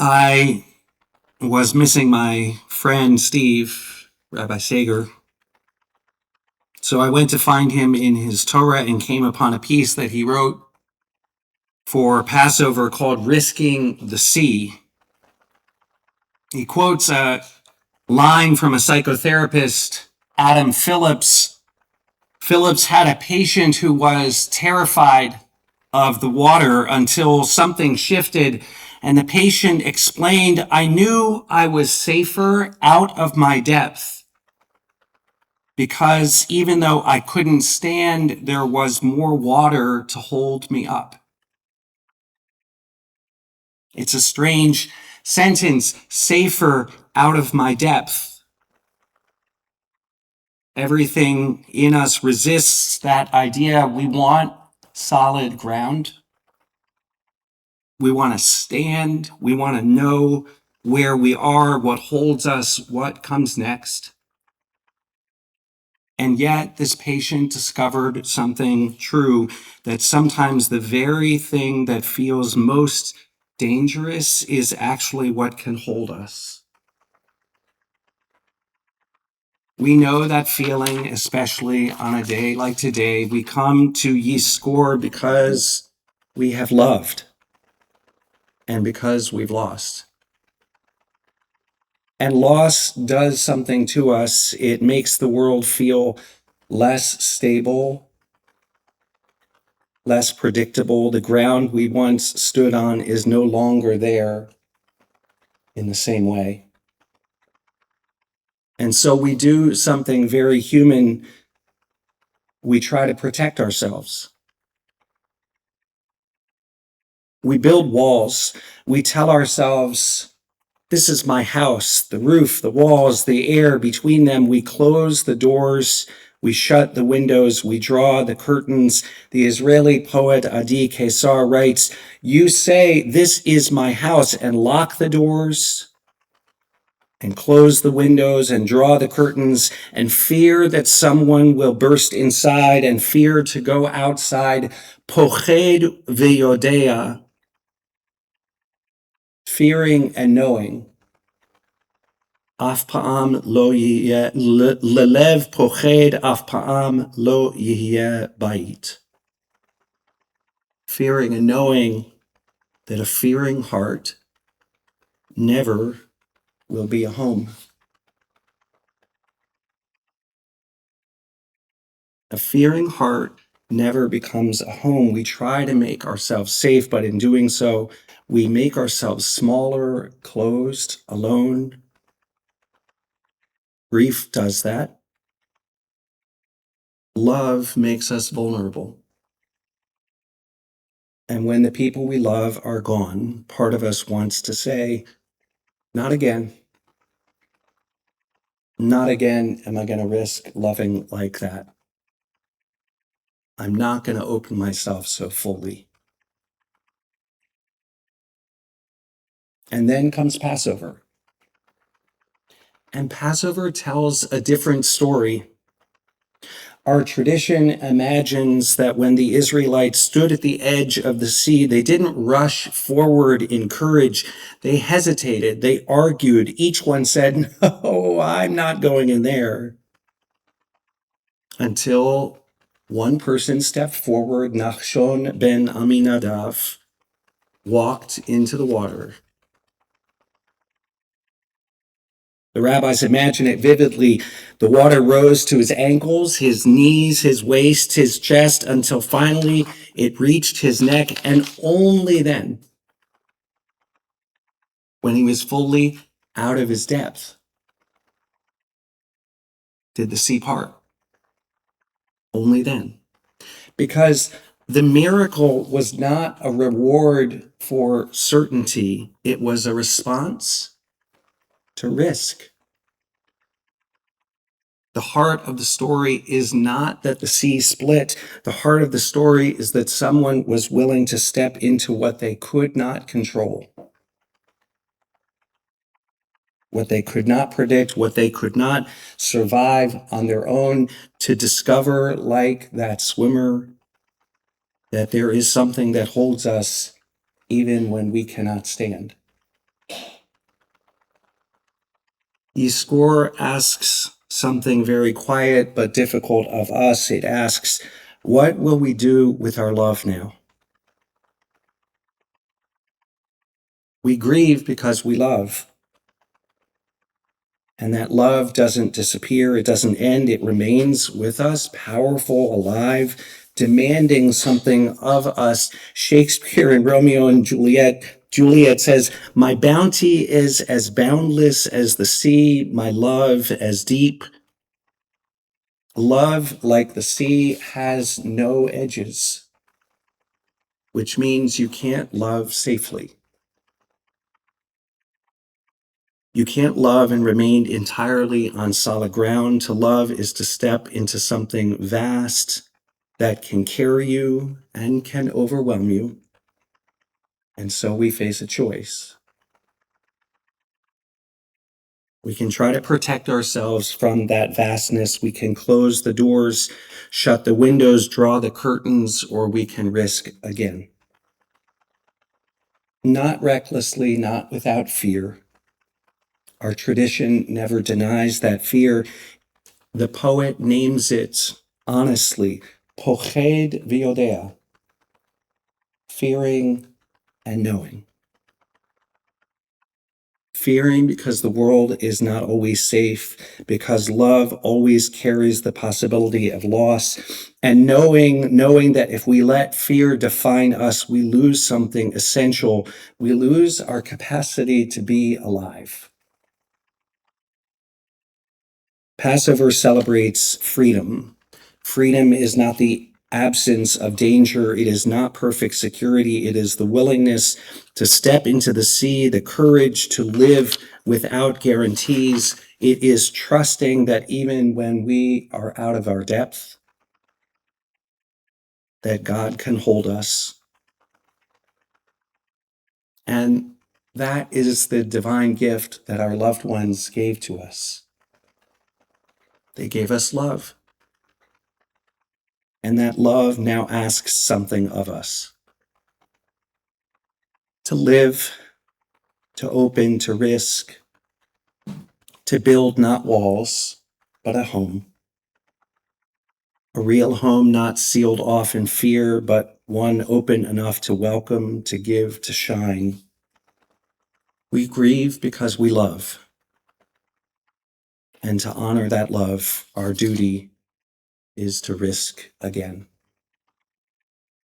I was missing my friend Steve, Rabbi Sager. So I went to find him in his Torah and came upon a piece that he wrote for Passover called Risking the Sea. He quotes a line from a psychotherapist, Adam Phillips. Phillips had a patient who was terrified of the water until something shifted, and the patient explained, "I knew I was safer out of my depth because even though I couldn't stand, there was more water to hold me up." It's a strange sentence, safer out of my depth. Everything in us resists that idea. We want solid ground. We want to stand. We want to know where we are, what holds us, what comes next. And yet this patient discovered something true, that sometimes the very thing that feels most dangerous is actually what can hold us. We know that feeling, especially on a day like today. We come to Yizkor because we have loved and because we've lost. And loss does something to us. It makes the world feel less stable, less predictable. The ground we once stood on is no longer there in the same way. And so we do something very human. We try to protect ourselves. We build walls. We tell ourselves, this is my house, the roof, the walls, the air between them. We close the doors. We shut the windows. We draw the curtains. The Israeli poet Adi Kesar writes, "You say, this is my house, and lock the doors and close the windows and draw the curtains and fear that someone will burst inside and fear to go outside. Poched v'yodea, fearing and knowing. Af pa'am lo yihye, lelev poched af pa'am lo yihye bayit." Fearing and knowing that a fearing heart never will be a home. A fearing heart never becomes a home. We try to make ourselves safe, but in doing so, we make ourselves smaller, closed, alone. Grief does that. Love makes us vulnerable. And when the people we love are gone, part of us wants to say, not again. Not again am I going to risk loving like that. I'm not going to open myself so fully. And then comes Passover. And Passover tells a different story. Our tradition imagines that when the Israelites stood at the edge of the sea, they didn't rush forward in courage. They hesitated. They argued. Each one said, "No, I'm not going in there." Until one person stepped forward, Nachshon ben Aminadav, walked into the water. The rabbis imagine it vividly. The water rose to his ankles, his knees, his waist, his chest, until finally it reached his neck. And only then, when he was fully out of his depth, did the sea part. Only then. Because the miracle was not a reward for certainty. It was a response to risk. The heart of the story is not that the sea split. The heart of the story is that someone was willing to step into what they could not control, what they could not predict, what they could not survive on their own, to discover, like that swimmer, that there is something that holds us even when we cannot stand. Yizkor asks something very quiet but difficult of us. It asks, what will we do with our love now? We grieve because we love. And that love doesn't disappear. It doesn't end. It remains with us, powerful, alive, demanding something of us. Shakespeare in Romeo and Juliet says, my bounty is as boundless as the sea, my love as deep. Love, like the sea, has no edges, which means you can't love safely. You can't love and remain entirely on solid ground. To love is to step into something vast that can carry you and can overwhelm you. And so we face a choice. We can try to protect ourselves from that vastness. We can close the doors, shut the windows, draw the curtains, or we can risk again. Not recklessly, not without fear. Our tradition never denies that fear. The poet names it honestly, poched v'yodea, fearing and knowing. Fearing because the world is not always safe, because love always carries the possibility of loss, and knowing that if we let fear define us, we lose something essential. We lose our capacity to be alive. Passover celebrates freedom. Freedom is not the absence of danger. It is not perfect security. It is the willingness to step into the sea, the courage to live without guarantees. It is trusting that even when we are out of our depth, that God can hold us. And that is the divine gift that our loved ones gave to us. They gave us love. And that love now asks something of us. To live, to open, to risk, to build not walls, but a home. A real home not sealed off in fear, but one open enough to welcome, to give, to shine. We grieve because we love. And to honor that love, our duty is to risk again.